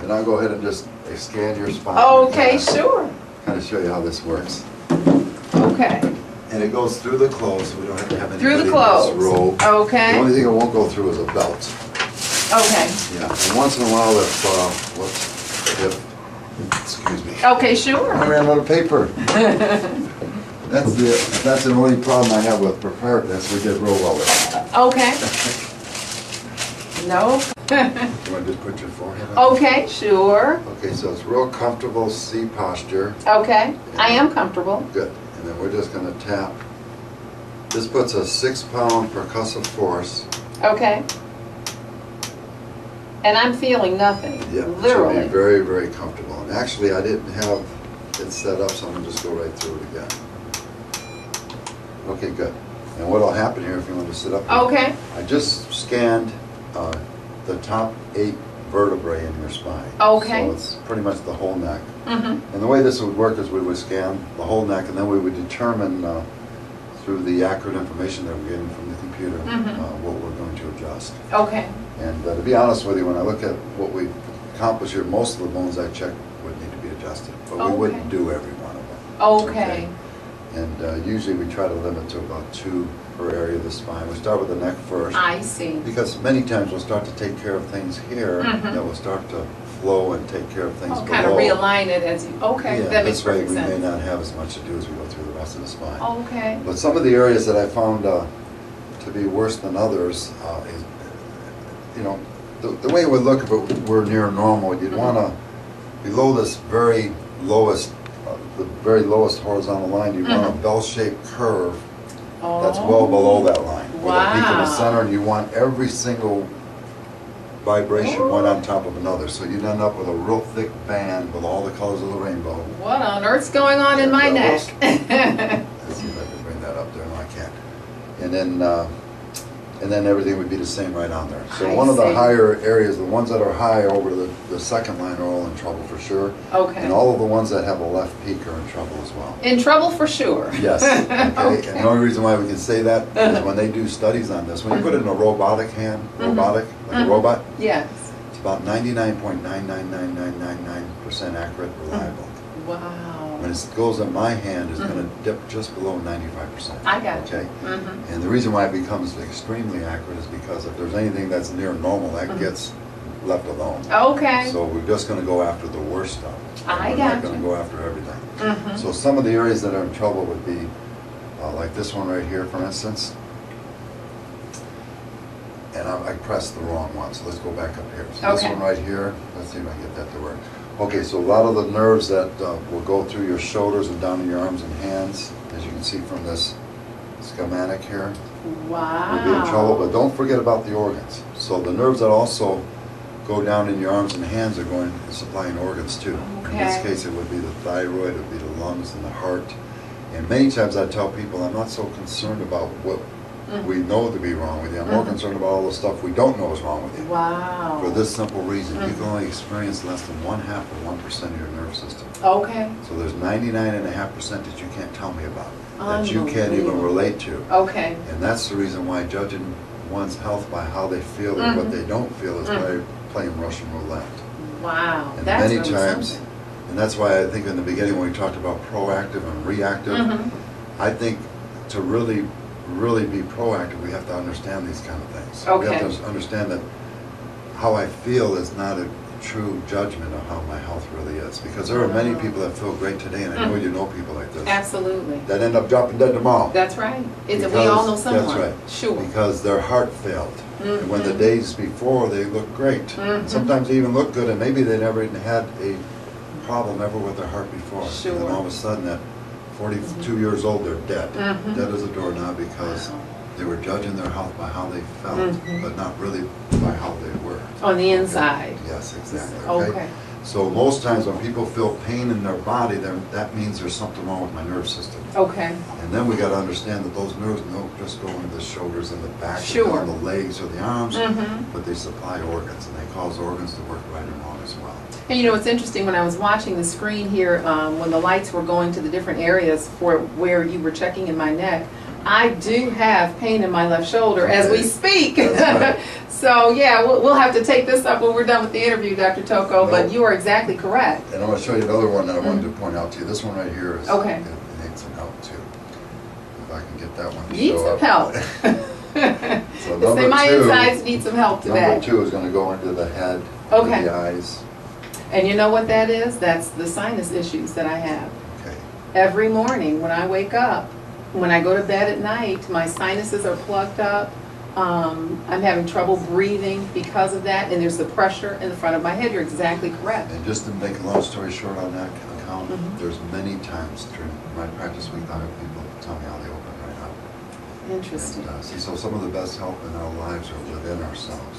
And I'll go ahead and just scan your spine. Okay, sure. Kind of show you how this works. Okay. And it goes through the clothes, so we don't have to have Through anybody the clothes. disrobe. Okay. The only thing it won't go through is a belt. Okay. Yeah, and once in a while excuse me. Okay, sure. I ran out of paper. That's the only problem I have with preparedness. We did real well with it. Okay. No. You want to just put your forehead on? Okay, sure. Okay, so it's real comfortable C posture. Okay. I am comfortable. Good. And then we're just going to tap. This puts a 6-pound percussive force. Okay. And I'm feeling nothing. Yeah, Literally. it should be very, very comfortable. And actually, I didn't have it set up, so I'm going to just go right through it again. Okay, good. And what will happen here, if you want to sit up here, Okay. I just scanned the top 8 vertebrae in your spine. Okay. So it's pretty much the whole neck. Mm-hmm. And the way this would work is we would scan the whole neck, and then we would determine through the accurate information that we're getting from the computer what we're going to adjust. Okay. And to be honest with you, when I look at what we've accomplished here, most of the bones I checked would need to be adjusted, but we wouldn't do every one of them. Okay. And usually we try to limit to about 2 per area of the spine. We start with the neck first. I see. Because many times we'll start to take care of things here that will start to flow and take care of things below. Kind of realign it as you, okay, Yeah, that makes this way perfect we sense. may not have as much to do as we go through the rest of the spine. Okay. But some of the areas that I found to be worse than others is, you know, the way it would look if it were near normal, you'd want to, below this very lowest, the very lowest horizontal line, you'd want a bell-shaped curve that's well below that line. With a peak in the center, and you want every single vibration one on top of another. So you'd end up with a real thick band with all the colors of the rainbow. What on earth's going on in my neck? Let's see if I can bring that up there. No, I can't. And then everything would be the same right on there. So one of the higher areas, the ones that are high over the second line are all in trouble for sure. Okay. And all of the ones that have a left peak are in trouble as well. In trouble for sure. Yes. Okay. And the only reason why we can say that is when they do studies on this. When you put it in a robotic hand, like a robot, Yes. it's about 99.999999% accurate, reliable. Wow. When it goes in my hand, it's going to dip just below 95%. I got okay? you. And the reason why it becomes extremely accurate is because if there's anything that's near normal, that gets left alone. Okay. So we're just going to go after the worst stuff. I We're got not going to you. go after everything. So some of the areas that are in trouble would be like this one right here, for instance. And I pressed the wrong one, so let's go back up here. So this one right here, let's see if I can get that to work. Okay, so a lot of the nerves that will go through your shoulders and down in your arms and hands, as you can see from this schematic here, Wow. will be in trouble. But don't forget about the organs. So the nerves that also go down in your arms and hands are going to supplying organs too. In this case, it would be the thyroid, it would be the lungs and the heart. And many times I tell people I'm not so concerned about what we know to be wrong with you. I'm more concerned about all the stuff we don't know is wrong with you. Wow. For this simple reason, you can only experience less than 1/2 of 1% of your nerve system. Okay. So there's 99.5% that you can't tell me about, that you can't even relate to. Okay. And that's the reason why judging one's health by how they feel or what they don't feel is by playing Russian roulette. Wow. And That's many really times, something. and that's why I think in the beginning when we talked about proactive and reactive, I think to really be proactive, we have to understand these kind of things. We have to understand that how I feel is not a true judgment of how my health really is. Because there are many people that feel great today, and I know you know people like this. Absolutely. That end up dropping dead tomorrow. That's right. We all know someone. That's right. Sure. Because their heart failed. And when the days before, they look great. Sometimes they even look good, and maybe they never even had a problem ever with their heart before. Sure. And then all of a sudden, at 42 years old, they're dead. Dead as a doorknob because they were judging their health by how they felt, but not really by how they were. On the inside. Yes, exactly. Okay. So most times when people feel pain in their body, that means there's something wrong with my nerve system. Okay. And then we got to understand that those nerves don't just go into the shoulders and the back or down the legs or the arms, but they supply organs, and they cause organs to work right and wrong as well. And you know, it's interesting, when I was watching the screen here, when the lights were going to the different areas for where you were checking in my neck, I do have pain in my left shoulder as we Okay. speak. That's right. So yeah, we'll have to take this up when we're done with the interview, Dr. Tocco, but No. you are exactly correct. And I'm going to show you another one that I wanted to point out to you. This one right here is, Okay. it needs some help too. If I can get that one to Need show some up. help. So Say number my two, insides need some help today. number 2 is going to go into the head, Okay. into the eyes. And you know what that is? That's the sinus issues that I have. Okay. Every morning when I wake up, when I go to bed at night, my sinuses are plugged up. I'm having trouble breathing because of that, and there's the pressure in the front of my head. You're exactly correct. And just to make a long story short on that account, Mhm. there's many times during my practice week that people tell me how they open right up. Interesting. And, see, so some of the best help in our lives are within ourselves.